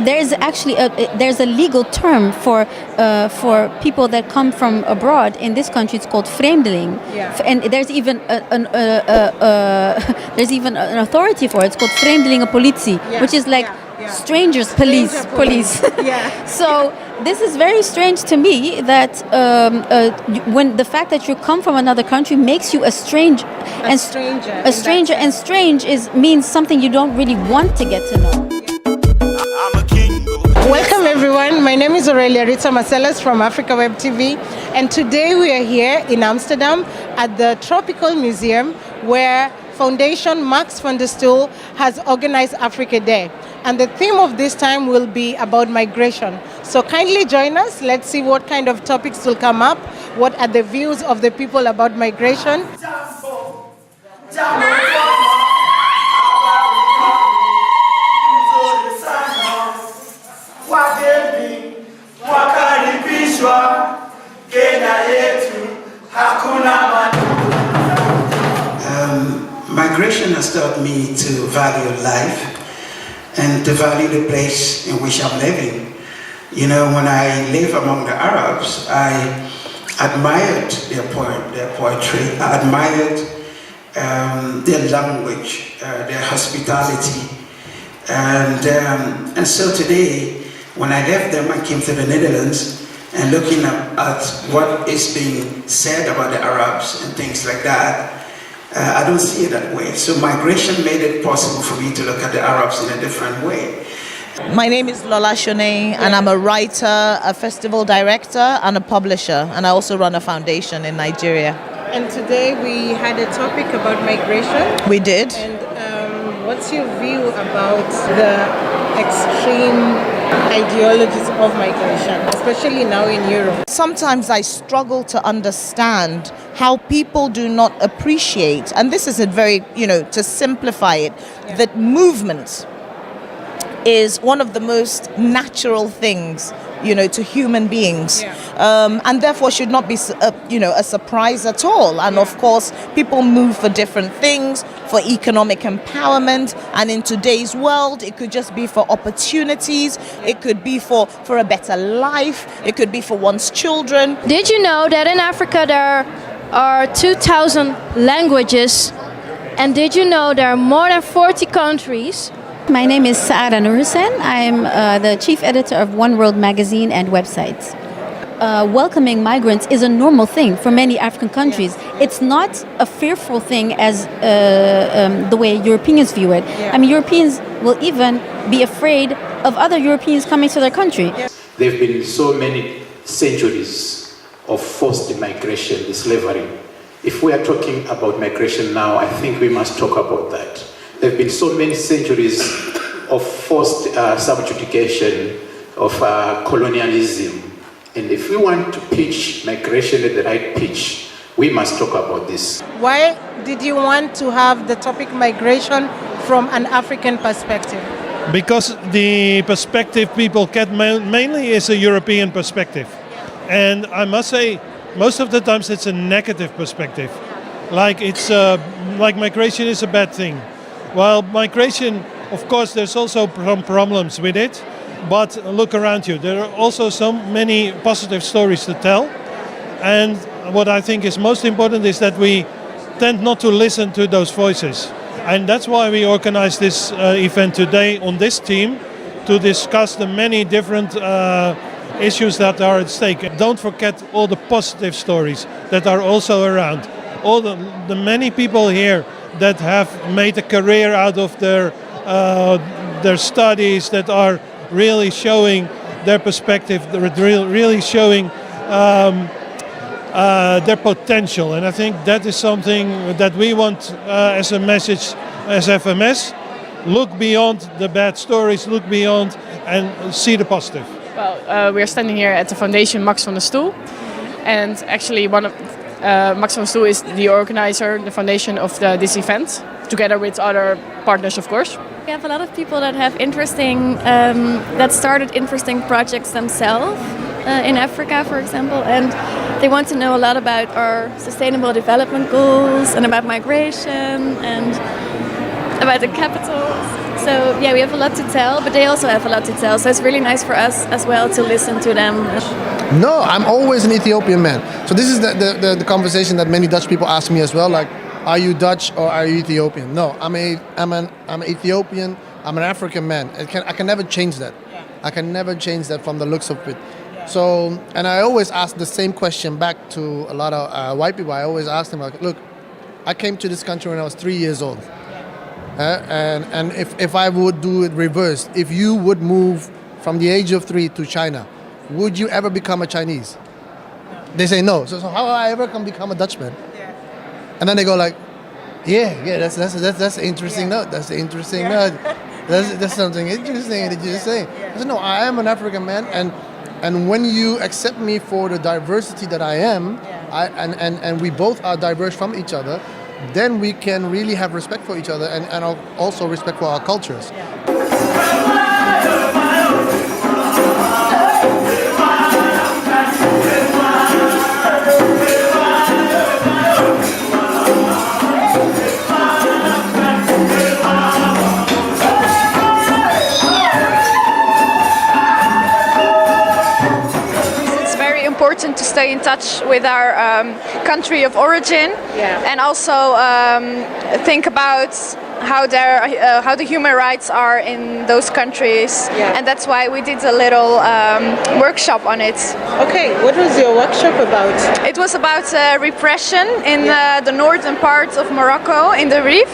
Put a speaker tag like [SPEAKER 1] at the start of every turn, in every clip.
[SPEAKER 1] There's actually there's a legal term for people that come from abroad in this country. It's called vreemdeling, and there's even there's even an authority for it. It's called vreemdelingenpolitie, which is like strangers police. So this is very strange to me that when the fact that you come from another country makes you a stranger, and strange means something you don't really want to get to know.
[SPEAKER 2] Welcome everyone, my name is Aurelia Rita Marcellus from Africa Web TV, and today we are here in Amsterdam at the Tropical Museum where Foundation Max van der Stoel has organized Afrikadag, and the theme of this time will be about migration. So kindly join us, let's see what kind of topics will come up, what are the views of the people about migration.
[SPEAKER 3] Migration has taught me to value life and to value the place in which I'm living. You know, when I live among the Arabs, I admired their poetry, I admired their language, their hospitality, and so today, when I left them, I came to the Netherlands and looking at what is being said about the Arabs and things like that, I don't see it that way. So migration made it possible for me to look at the Arabs in a different way.
[SPEAKER 4] My name is Lola Shoneyin, and I'm a writer, a festival director, and a publisher, and I also run a foundation in Nigeria.
[SPEAKER 2] And today we had a topic about migration.
[SPEAKER 4] We did.
[SPEAKER 2] And what's your view about the extreme ideologies of migration, especially now in Europe?
[SPEAKER 4] Sometimes I struggle to understand how people do not appreciate, and this is a very, to simplify it, that movement is one of the most natural things, to human beings, and therefore should not be, a surprise at all. And of course, people move for different things, for economic empowerment, and in today's world, it could just be for opportunities, it could be for a better life, it could be for one's children.
[SPEAKER 5] Did you know that in Africa there are 2,000 languages, and did you know there are more than 40 countries?
[SPEAKER 1] My name is Seada Nourhussen. I'm the chief editor of One World magazine and websites. Welcoming migrants is a normal thing for many African countries. It's not a fearful thing as the way Europeans view it. I mean, Europeans will even be afraid of other Europeans coming to their country.
[SPEAKER 6] There have been so many centuries of forced migration, the slavery. If we are talking about migration now, I think we must talk about that. There have been so many centuries of forced subjugation, of colonialism. And if we want to pitch migration at the right pitch, we must talk about this.
[SPEAKER 2] Why did you want to have the topic migration from an African perspective?
[SPEAKER 7] Because the perspective people get mainly is a European perspective. And I must say, most of the times it's a negative perspective. Like like migration is a bad thing. Well, migration, of course, there's also some problems with it, but look around you. There are also so many positive stories to tell. And what I think is most important is that we tend not to listen to those voices. And that's why we organized this event today on this theme, to discuss the many different issues that are at stake. Don't forget all the positive stories that are also around. All the many people here that have made a career out of their studies, that are really showing their perspective, really showing their potential. And I think that is something that we want as a message as FMS. Look beyond the bad stories, look beyond and see the positive.
[SPEAKER 8] Well, we are standing here at the Foundation Max van der Stoel, and actually Max van der Stoel is the organizer, the foundation of this event, together with other partners, of course.
[SPEAKER 9] We have a lot of people that have that started interesting projects themselves in Africa, for example, and they want to know a lot about our sustainable development goals and about migration and about the capitals. So yeah, we have a lot to tell, but they also have a lot to tell. So it's really nice for us as well to listen to them.
[SPEAKER 10] No, I'm always an Ethiopian man. So this is the conversation that many Dutch people ask me as well. Like, are you Dutch or are you Ethiopian? No, I'm an Ethiopian. I'm an African man. I can never change that. I can never change that from the looks of it. So, and I always ask the same question back to a lot of white people. I always ask them, like, look, I came to this country when I was 3 years old. And if I would do it reversed, if you would move from the age of 3 to China, would you ever become a Chinese? They say no. So how will I ever become a Dutchman? And then they go like, yeah, that's an interesting note. That's an interesting note. That's something interesting that you just say. I said, no, I am an African man, and when you accept me for the diversity that I am, and we both are diverse from each other, then we can really have respect for each other and also respect for our cultures.
[SPEAKER 11] Important to stay in touch with our country of origin, and also think about how the human rights are in those countries, and that's why we did a little workshop on it.
[SPEAKER 2] Okay, what was your workshop about?
[SPEAKER 11] It was about repression in the northern part of Morocco, in the Rif,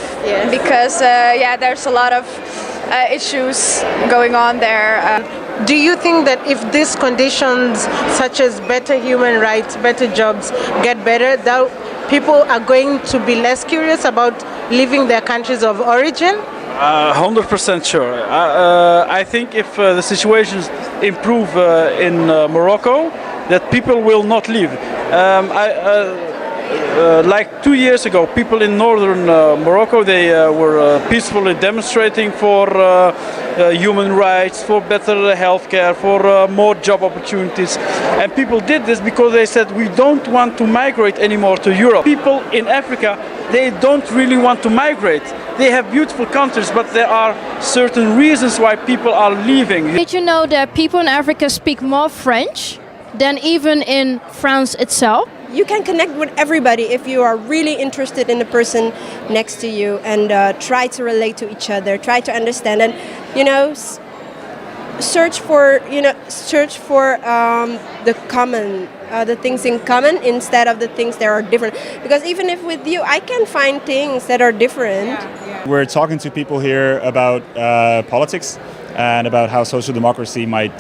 [SPEAKER 11] because there's a lot of issues going on there.
[SPEAKER 2] Do you think that if these conditions, such as better human rights, better jobs, get better, that people are going to be less curious about leaving their countries of origin?
[SPEAKER 12] 100% sure. I think if the situations improve in Morocco, that people will not leave. Like 2 years ago, people in northern Morocco, they were peacefully demonstrating for human rights, for better healthcare, for more job opportunities. And people did this because they said, we don't want to migrate anymore to Europe. People in Africa, they don't really want to migrate. They have beautiful countries, but there are certain reasons why people are leaving.
[SPEAKER 5] Did you know that people in Africa speak more French than even in France itself?
[SPEAKER 13] You can connect with everybody if you are really interested in the person next to you, and try to relate to each other, try to understand, and search for the common, the things in common instead of the things that are different. Because even if with you, I can find things that are different.
[SPEAKER 14] We're talking to people here about politics and about how social democracy might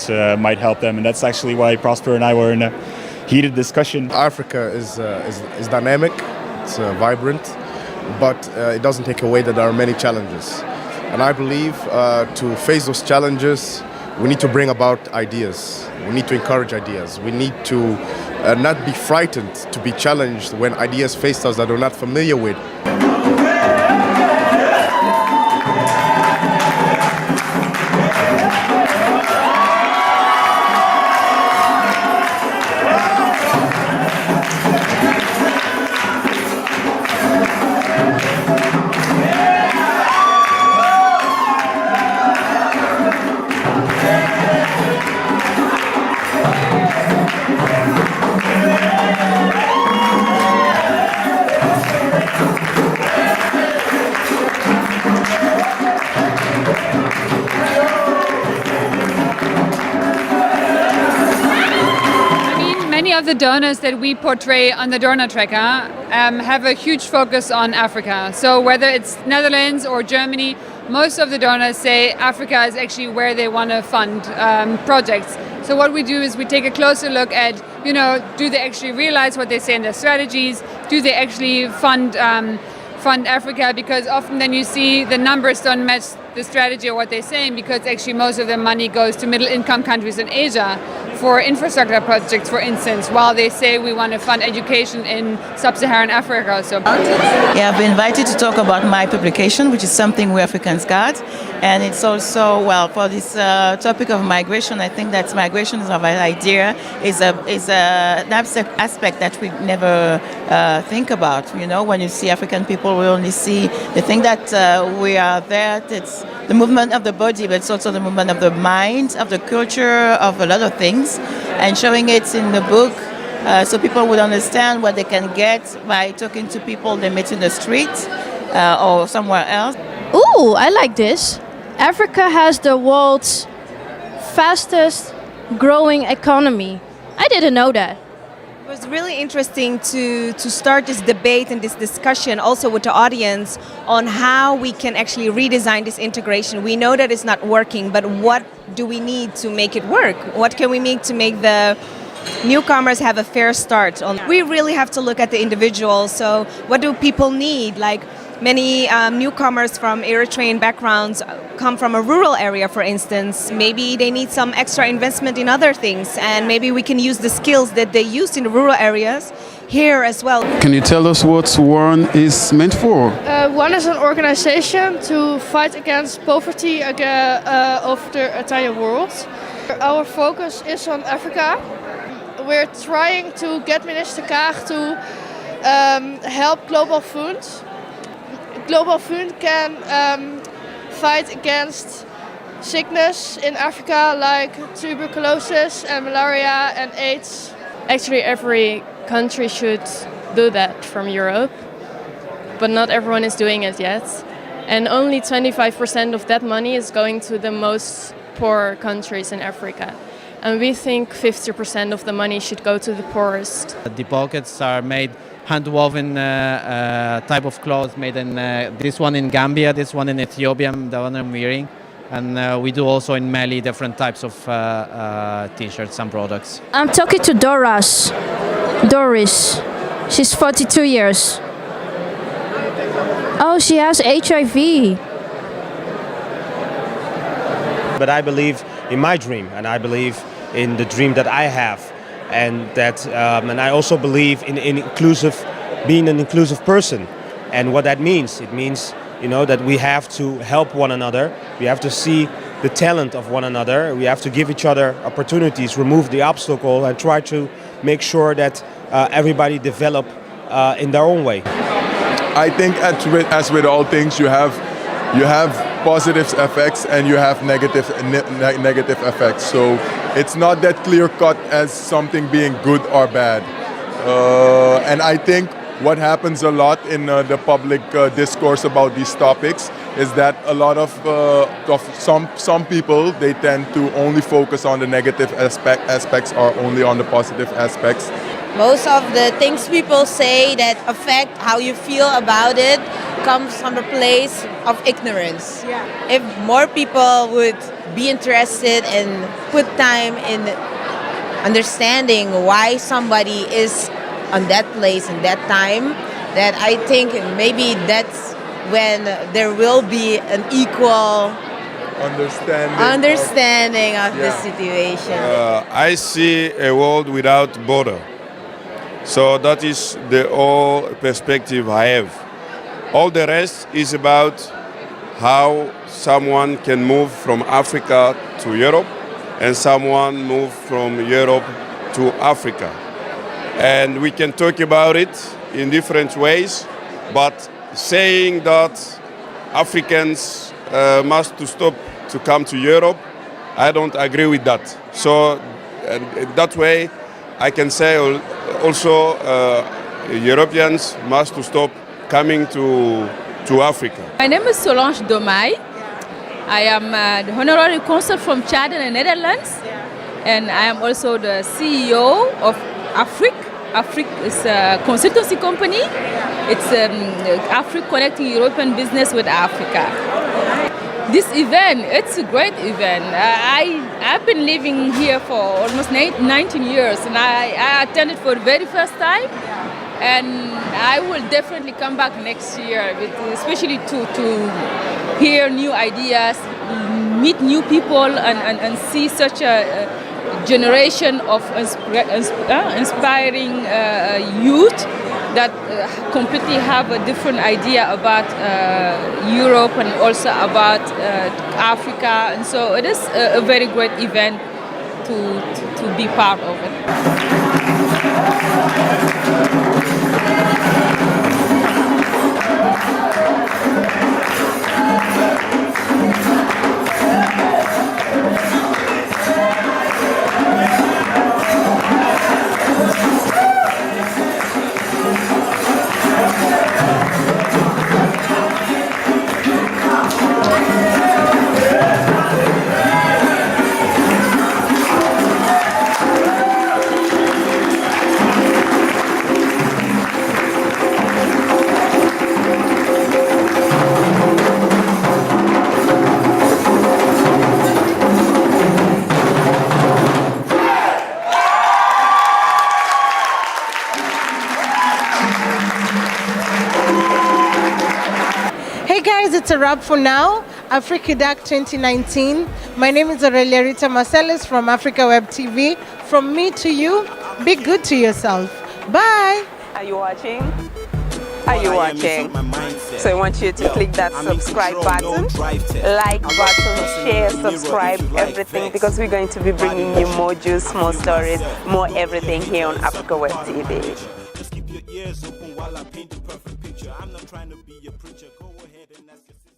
[SPEAKER 14] help them, and that's actually why Prosper and I were in a heated discussion.
[SPEAKER 15] Africa is dynamic, it's vibrant, but it doesn't take away that there are many challenges. And I believe to face those challenges, we need to bring about ideas. We need to encourage ideas. We need to not be frightened to be challenged when ideas face us that we're not familiar with.
[SPEAKER 16] Of the donors that we portray on the donor tracker have a huge focus on Africa. So whether it's Netherlands or Germany, most of the donors say Africa is actually where they want to fund projects. So what we do is we take a closer look at, do they actually realize what they say in their strategies? Do they actually fund Africa? Because often then you see the numbers don't match the strategy or what they're saying, because actually most of their money goes to middle income countries in Asia for infrastructure projects, for instance, while they say we want to fund education in sub-Saharan Africa. So
[SPEAKER 17] I've been invited to talk about my publication, which is Something We Africans Got. And it's also, well, for this topic of migration, I think that migration of an idea is an aspect that we never think about. You know, when you see African people, we only see the thing that we are there. It's the movement of the body, but it's also the movement of the mind, of the culture, of a lot of things. And showing it in the book, so people would understand what they can get by talking to people they meet in the street or somewhere else.
[SPEAKER 5] Ooh, I like this. Africa has the world's fastest growing economy. I didn't know that.
[SPEAKER 13] It was really interesting to start this debate and this discussion also with the audience on how we can actually redesign this integration. We know that it's not working, but what do we need to make it work? What can we make to make the newcomers have a fair start? We really have to look at the individual. So what do people need? Like many newcomers from Eritrean backgrounds come from a rural area, for instance. Maybe they need some extra investment in other things, and maybe we can use the skills that they used in the rural areas here as well.
[SPEAKER 18] Can you tell us what WARN is meant for?
[SPEAKER 5] WARN is an organization to fight against poverty of the entire world. Our focus is on Africa. We're trying to get Minister Kaag to help Global Fund. Global Fund can fight against sickness in Africa like tuberculosis and malaria and AIDS.
[SPEAKER 9] Actually, every country should do that from Europe, but not everyone is doing it yet. And only 25% of that money is going to the most poor countries in Africa. And we think 50% of the money should go to the poorest.
[SPEAKER 19] The pockets are made hand-woven type of clothes, made in this one in Gambia, this one in Ethiopia, the one I'm wearing. And we do also in Mali different types of t-shirts and products.
[SPEAKER 5] I'm talking to Doris. She's 42 years. Oh, she has HIV.
[SPEAKER 20] But I believe in my dream, and I believe in the dream that I have, and that, and I also believe in being an inclusive person, and what that means. It means, you know, that we have to help one another. We have to see the talent of one another. We have to give each other opportunities, remove the obstacle, and try to make sure that everybody develop in their own way.
[SPEAKER 21] I think as with all things, you have positive effects and you have negative effects. So it's not that clear cut as something being good or bad. And I think what happens a lot in the public discourse about these topics is that a lot of some people, they tend to only focus on the negative aspects or only on the positive aspects.
[SPEAKER 22] Most of the things people say that affect how you feel about it comes from a place of ignorance. Yeah. If more people would be interested and put time in understanding why somebody is on that place and that time, that I think maybe that's when there will be an equal understanding of the situation.
[SPEAKER 23] I see a world without border. So that is the whole perspective I have. All the rest is about how someone can move from Africa to Europe and someone move from Europe to Africa. And we can talk about it in different ways, but saying that Africans must to stop to come to Europe, I don't agree with that. So that way I can say also Europeans must to stop coming to Africa.
[SPEAKER 24] My name is Solange Domaye. I am the Honorary Consul from Chad in the Netherlands, and I am also the CEO of Afric. Afric is a consultancy company. It's Afric connecting European business with Africa. This event, it's a great event. I've been living here for almost 19 years, and I attended for the very first time. And I will definitely come back next year, especially to hear new ideas, meet new people, and see such a generation of inspiring youth that completely have a different idea about Europe and also about Africa. And so it is a very great event to be part of it.
[SPEAKER 2] It's a wrap for now. Afrikadag 2019. My name is Aurelia Rita Marcellus from Africa Web TV. From me to you, be good to yourself. Bye.
[SPEAKER 1] Are you watching? Are you watching? So I want you to click that subscribe button, like button, share, subscribe, everything, because we're going to be bringing you more juice, more stories, more everything here on Africa Web TV.
[SPEAKER 3] Just keep your ears open while I paint the perfect picture. I'm not trying to be a preacher. Go ahead and ask yourself.